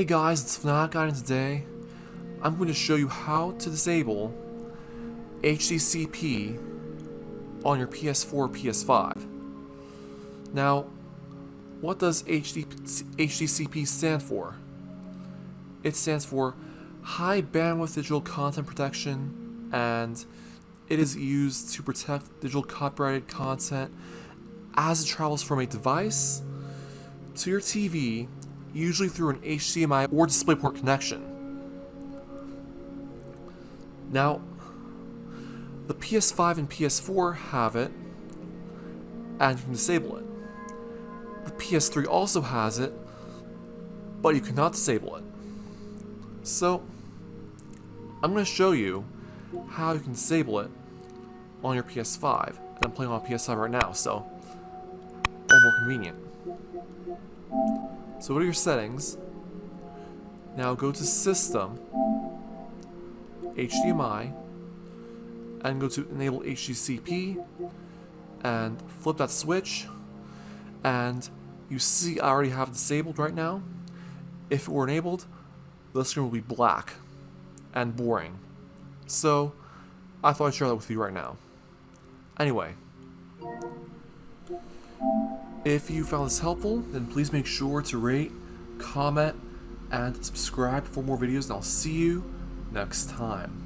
Hey guys, it's FanaticGuide, and today I'm going to show you how to disable HDCP on your PS4 or PS5. Now, what does HDCP stand for? It stands for High Bandwidth Digital Content Protection, and it is used to protect digital copyrighted content as it travels from a device to your TV, usually through an HDMI or DisplayPort connection. Now, the PS5 and PS4 have it, and you can disable it. The PS3 also has it, but you cannot disable it. So, I'm going to show you how you can disable it on your PS5. And I'm playing on a PS5 right now, so all more convenient. So go to your settings. Now go to System, HDMI, and go to Enable HDCP, and flip that switch, and you see I already have it disabled right now. If it were enabled, the screen will be black and boring. So I thought I'd share that with you right now. Anyway, if you found this helpful, then please make sure to rate, comment, and subscribe for more videos, and I'll see you next time.